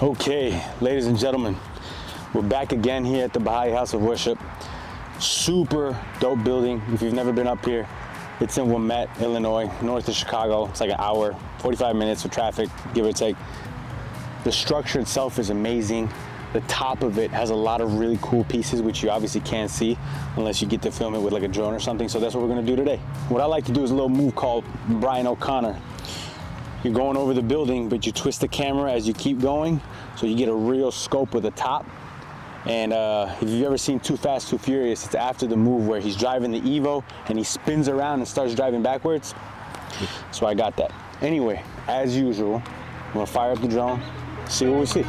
Okay, ladies and gentlemen, we're back again here at the Bahá'í House of Worship. Super dope building. If you've never been up here, it's in Wilmette, Illinois, north of Chicago. It's like an hour, 45 minutes with traffic, give or take. The structure itself is amazing. The top of it has a lot of really cool pieces, which you obviously can't see unless you get to film it with like a drone or something. So that's what we're gonna do today. What I like to do is a little move called Brian O'Connor. You're going over the building, but you twist the camera as you keep going, so you get a real scope of the top. And if you've ever seen Too Fast, Too Furious, it's after the move where he's driving the Evo and he spins around and starts driving backwards. So I got that. Anyway, as usual, I'm gonna fire up the drone, see what we see.